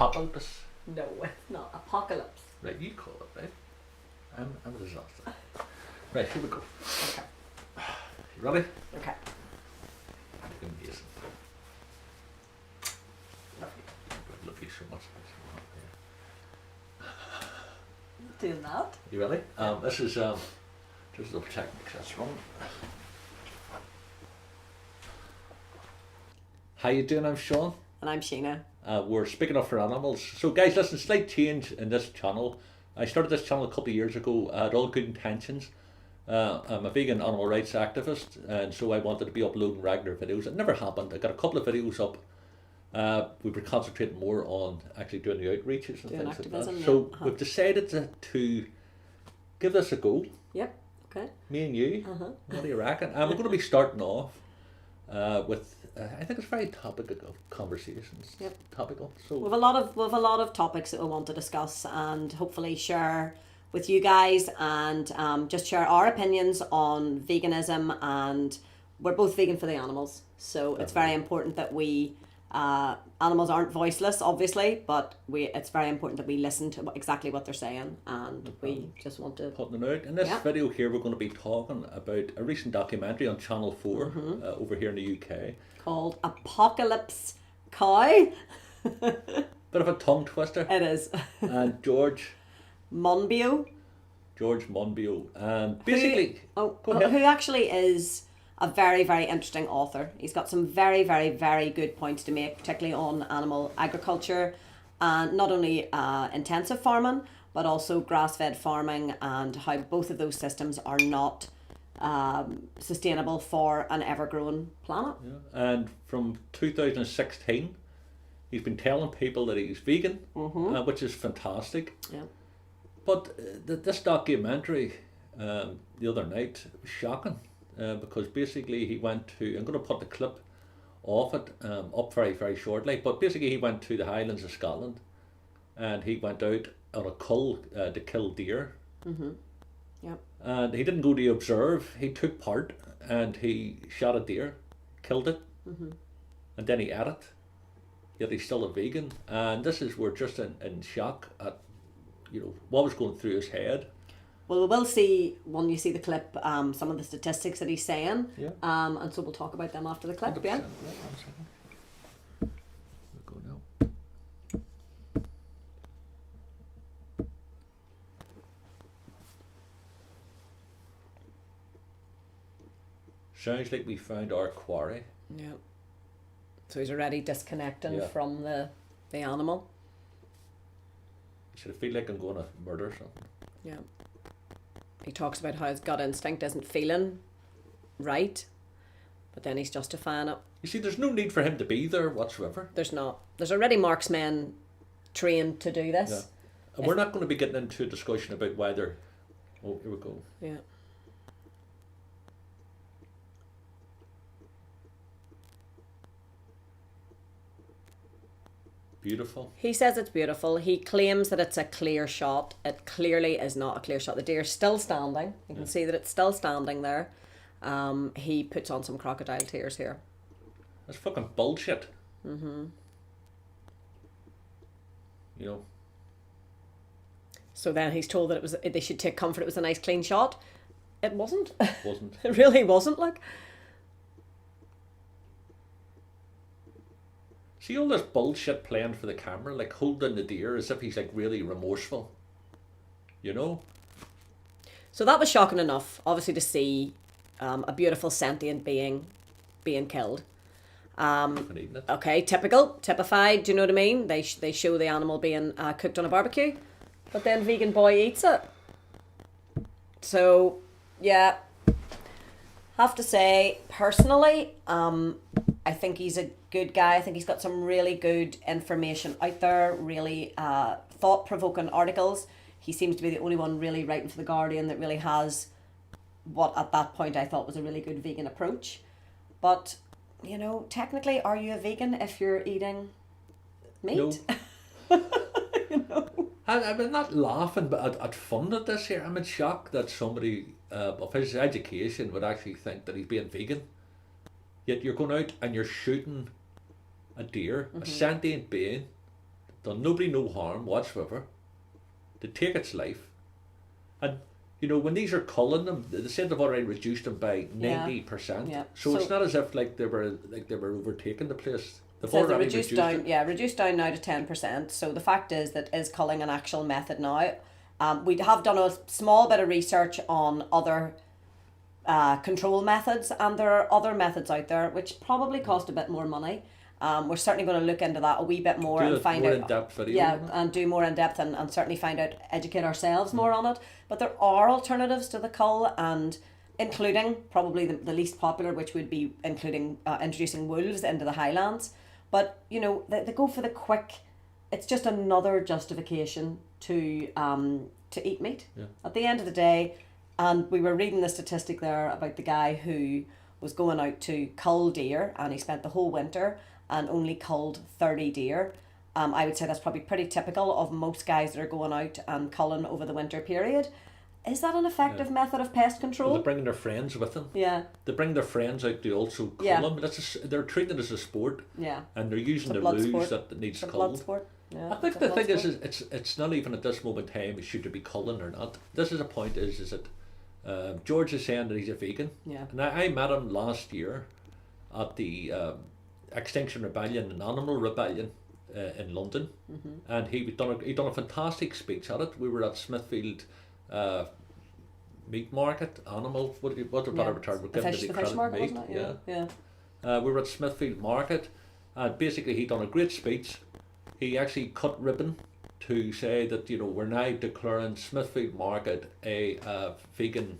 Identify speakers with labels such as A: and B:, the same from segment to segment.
A: apocalypse?
B: No, it's not. Apocalypse.
A: Right, you call it, right? I'm a disaster. Right, here we go.
B: Okay.
A: You ready?
B: Okay.
A: Amazing.
B: Lovely.
A: I love you so much.
B: Doing that.
A: You ready? This is just a technique that's wrong. How you doing? I'm Sean.
B: And I'm Sheena.
A: We're speaking of for animals. So guys, listen, slight change in this channel. I started this channel a couple of years ago. I had all good intentions. I'm a vegan animal rights activist, and so I wanted to be uploading regular videos. It never happened. I got a couple of videos up. We were concentrating more on actually doing the outreaches and things
B: activism,
A: like that. So
B: yeah.
A: we've decided to give this a go.
B: Yep. Okay.
A: Me and you. What do you reckon? We're going to be starting off with I think it's very topical conversations.
B: Yep.
A: Topical. So
B: We've a lot of topics that we want to discuss and hopefully share with you guys, and just share our opinions on veganism. And we're both vegan for the animals, so it's very important that we animals aren't voiceless, obviously, but it's very important that we listen to exactly what they're saying, and we just want to
A: putting them out. In this video here, we're going to be talking about a recent documentary on Channel 4 over here in the UK
B: called Apocalypse Cow.
A: Bit of a tongue twister.
B: It is.
A: And George
B: Monbiot,
A: and basically
B: who actually is a very, very interesting author. He's got some very, very, very good points to make, particularly on animal agriculture, and not only intensive farming, but also grass-fed farming, and how both of those systems are not sustainable for an ever-growing planet.
A: Yeah. And from 2016, he's been telling people that he's vegan, which is fantastic.
B: Yeah.
A: But this documentary the other night was shocking. Because basically he went to, I'm going to put the clip off it up very, very shortly, but basically he went to the Highlands of Scotland and he went out on a cull to kill deer.
B: Yep.
A: And he didn't go to observe, he took part and he shot a deer, killed it, and then he ate it, yet he's still a vegan. And this is, we're just in shock at, what was going through his head.
B: Well, we will see when you see the clip some of the statistics that he's saying, and so we'll talk about them after the clip. Yeah.
A: 100%. We'll go now. Sounds like we found our quarry.
B: Yeah. So he's already disconnecting from the animal.
A: Should I feel like I'm going to murder something?
B: Yeah. He talks about how his gut instinct isn't feeling right, but then he's justifying it.
A: You see, there's no need for him to be there whatsoever.
B: There's not. There's already marksmen trained to do this.
A: Yeah. And we're not going to be getting into a discussion about whether... Oh, here we go.
B: Yeah.
A: Beautiful.
B: He says it's beautiful. He claims that it's a clear shot. It clearly is not a clear shot. The deer's still standing. You can see that it's still standing there. He puts on some crocodile tears here.
A: That's fucking bullshit.
B: So then he's told that they should take comfort. It was a nice clean shot. It wasn't.
A: Wasn't.
B: It really wasn't. Like.
A: See all this bullshit playing for the camera, like holding the deer as if he's like really remorseful.
B: So that was shocking enough, obviously, to see a beautiful sentient being being killed. Okay, typified, do you know what I mean? They show the animal being cooked on a barbecue, but then Vegan Boy eats it. So, yeah, have to say, personally, I think he's a good guy. I think he's got some really good information out there, really thought-provoking articles. He seems to be the only one really writing for The Guardian that really has what at that point I thought was a really good vegan approach. But, technically, are you a vegan if you're eating meat?
A: No. I'm not laughing, but I'd funded this here. I'm in shock that somebody of his education would actually think that he's being vegan. Yet you're going out and you're shooting a deer, a sentient being, done nobody no harm whatsoever, to take its life, and you know, when these are culling them, they said they've already reduced them by 90%.
B: Yeah.
A: So it's not as if like they were overtaking the place. They've
B: So they
A: already
B: reduced down, reduced down now to 10%. So the fact is that is culling an actual method now. We have done a small bit of research on other control methods, and there are other methods out there which probably cost a bit more money. We're certainly going to look into that a wee bit more and find out
A: in-depth video.
B: Yeah, and do more in depth and certainly find out, educate ourselves more on it. But there are alternatives to the cull, and including probably the least popular, which would be including introducing wolves into the highlands. But you know, they go for the quick. It's just another justification to eat meat.
A: Yeah.
B: At the end of the day, and we were reading the statistic there about the guy who was going out to cull deer, and he spent the whole winter and only culled 30 deer. I would say that's probably pretty typical of most guys that are going out and culling over the winter period. Is that an effective method of pest control?
A: Well, they're bringing their friends with them.
B: Yeah.
A: They bring their friends out to also cull them. They're treating it as a sport.
B: Yeah.
A: And they're using the loose that needs culled.
B: Blood sport. Yeah,
A: I think the thing is it's not even at this moment in time should there be culling or not. This is a point is that George is saying that he's a vegan.
B: Yeah.
A: And I met him last year at the Extinction Rebellion and Animal Rebellion in London, and he done a fantastic speech at it. We were at Smithfield meat market, animal. What a better term? We're giving
B: the fish market,
A: meat.
B: wasn't it?
A: Yeah. We were at Smithfield Market, and basically he done a great speech. He actually cut ribbon to say that, you know, we're now declaring Smithfield Market a vegan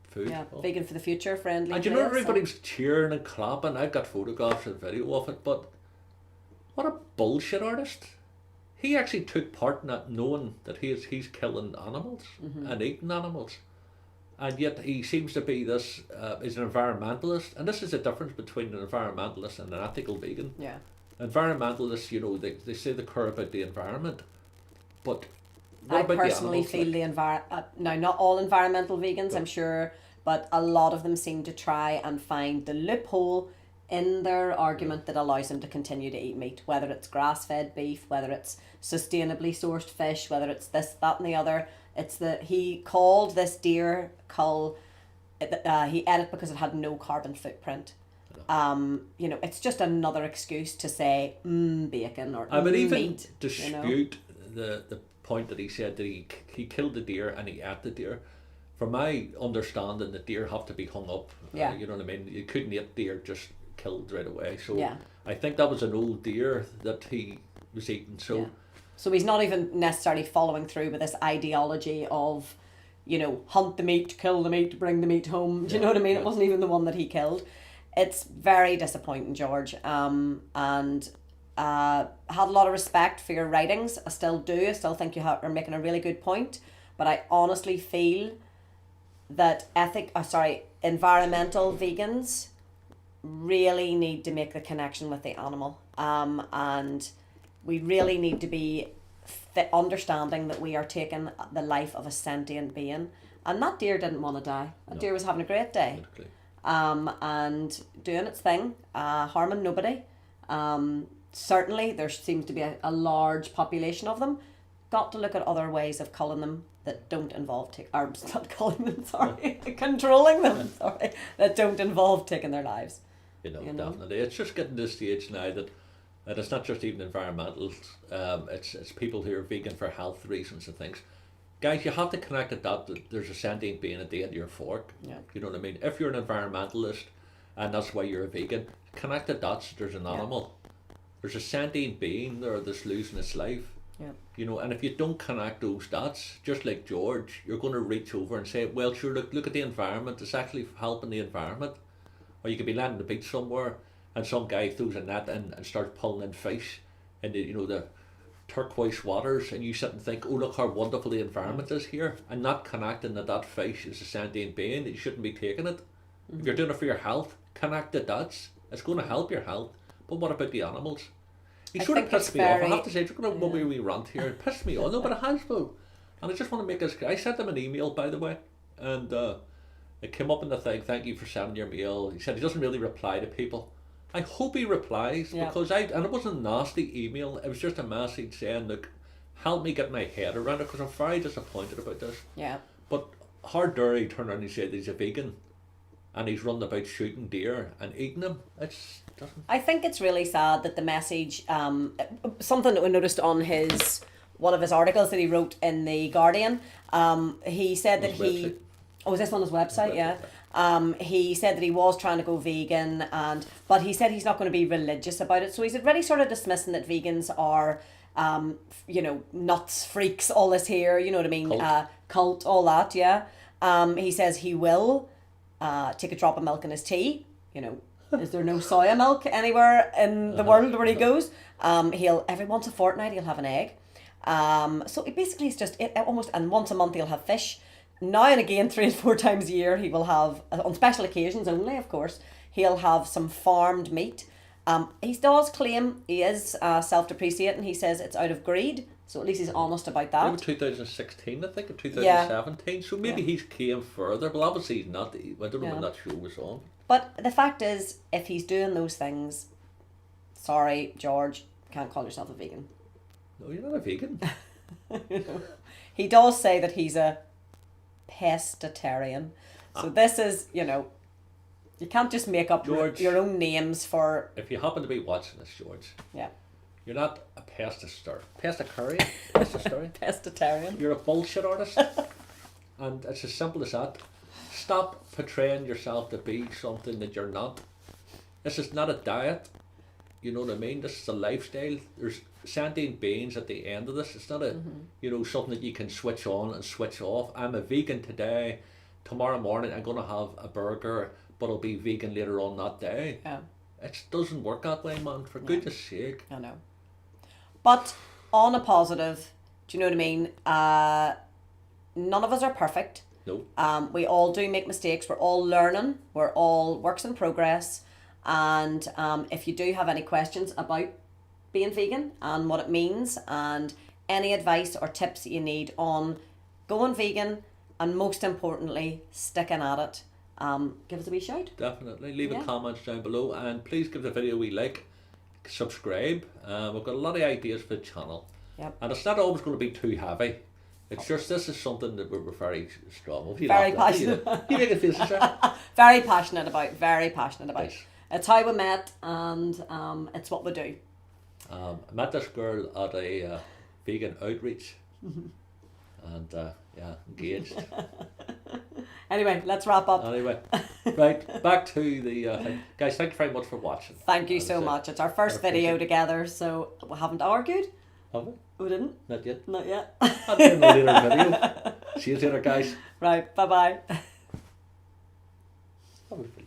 A: food.
B: Yeah, vegan for the future, friendly.
A: And you know, everybody was cheering and clapping. I've got photographs and video of it, but what a bullshit artist. He actually took part in that, knowing that he's killing animals and eating animals. And yet he seems to be this, is an environmentalist. And this is the difference between an environmentalist and an ethical vegan.
B: Yeah.
A: Environmentalists, you know, they say they care about the environment, but what
B: I
A: about
B: personally
A: the
B: feel now, not all environmental vegans, I'm sure, but a lot of them seem to try and find the loophole in their argument that allows them to continue to eat meat, whether it's grass-fed beef, whether it's sustainably sourced fish, whether it's this, that and the other. It's he called this deer cull, he ate it because it had no carbon footprint. You know, it's just another excuse to say bacon or
A: I would even
B: meat,
A: dispute the point that he said that he killed the deer and he ate the deer. From my understanding, the deer have to be hung up.
B: Yeah.
A: You know what I mean? You couldn't eat deer just killed right away. So
B: yeah.
A: I think that was an old deer that he was eating. So
B: yeah. So he's not even necessarily following through with this ideology of, you know, hunt the meat, kill the meat, bring the meat home. Do you know what I mean? It wasn't even the one that he killed. It's very disappointing, George. And had a lot of respect for your writings. I still do. I still think you are making a really good point. But I honestly feel that environmental vegans really need to make the connection with the animal. And we really need to be understanding that we are taking the life of a sentient being. And that deer didn't want to die. That deer was having a great day.
A: Exactly.
B: And doing its thing, harming nobody. Certainly there seems to be a large population of them. Got to look at other ways of culling them that don't involve controlling them, that don't involve taking their lives.
A: You know, definitely. It's just getting to the stage now that it's not just even environmentalists, it's people who are vegan for health reasons and things. Guys, you have to connect it that there's a sentient being at the end of your fork.
B: Yeah.
A: You know what I mean? If you're an environmentalist and that's why you're a vegan, connect the dots. There's an animal. There's a sentient being there that's losing its life.
B: Yeah.
A: You know, and if you don't connect those dots, just like George, you're going to reach over and say, well, sure, look at the environment. It's actually helping the environment. Or you could be landing the beach somewhere and some guy throws a net in and starts pulling in fish in the, you know, the turquoise waters, and you sit and think, oh, look how wonderful the environment is here, and not connecting that fish is a sentient being. You shouldn't be taking it. If you're doing it for your health, connect the dots. It's going to help your health. But what about the animals? He sort of pissed me off. I have to say, it's going to we rant here. It pissed me off. No, but it has, though. And I just want to make this. I sent him an email, by the way, and it came up in the thing. Thank you for sending your mail. He said he doesn't really reply to people, I hope he replies,
B: Yeah.
A: because and it wasn't a nasty email, it was just a message saying, look, help me get my head around it, because I'm very disappointed about this.
B: Yeah.
A: But how dare he turn around and say that he's a vegan and he's running about shooting deer and eating them? It's doesn't.
B: I think it's really sad that the message, something that we noticed on one of his articles that he wrote in the Guardian, he said that he.
A: Website.
B: Oh, is this on his website? Yeah. He said that he was trying to go vegan, but he said he's not going to be religious about it. So he's already sort of dismissing that vegans are, nuts, freaks, all this here. You know what I mean? Cult, all that. Yeah. He says he will take a drop of milk in his tea. You know, is there no soya milk anywhere in the world where he goes? He'll every once a fortnight he'll have an egg. So it basically is just almost, and once a month he'll have fish. Now and again, 3 and 4 times a year, he will have, on special occasions only, of course, he'll have some farmed meat. He does claim he is self-depreciating. He says it's out of greed, so at least he's honest about that.
A: Maybe 2016, I think, or 2017. So maybe he's came further, but obviously he's not. I don't know when that show was on.
B: But the fact is, if he's doing those things, sorry, George, can't call yourself a vegan.
A: No, you're not a vegan.
B: He does say that he's a pescatarian. So this is, you can't just make up
A: George,
B: your own names for...
A: If you happen to be watching this, George,
B: Yeah.
A: you're not a pescatarian.
B: Pescatarian.
A: You're a bullshit artist. And it's as simple as that. Stop portraying yourself to be something that you're not. This is not a diet. You know what I mean? This is a lifestyle. There's sentient beings at the end of this. It's not a, something that you can switch on and switch off. I'm a vegan today. Tomorrow morning I'm going to have a burger, but I'll be vegan later on that day.
B: Yeah.
A: It doesn't work that way, man. For goodness sake.
B: I know. But on a positive, do you know what I mean? None of us are perfect.
A: No.
B: We all do make mistakes. We're all learning. We're all works in progress. And if you do have any questions about being vegan and what it means, and any advice or tips that you need on going vegan, and most importantly, sticking at it, give us a wee shout.
A: Definitely. Leave a comment down below, and please give the video a wee like, subscribe. We've got a lot of ideas for the channel.
B: Yep.
A: And it's not always going to be too heavy. It's just, this is something that we're very strong with.
B: Very passionate.
A: You make it feel so.
B: Very passionate about.
A: Yes.
B: It's how we met, and it's what we do.
A: I met this girl at a vegan outreach, and engaged.
B: Anyway, let's wrap up.
A: Anyway, right, back to the thing. Guys, thank you very much for watching.
B: Thank you so much. It's our first video together, so we haven't argued.
A: Have we?
B: We didn't?
A: Not yet.
B: Not yet.
A: I'll do another video. See you later, guys.
B: Right, bye-bye.
A: That was pretty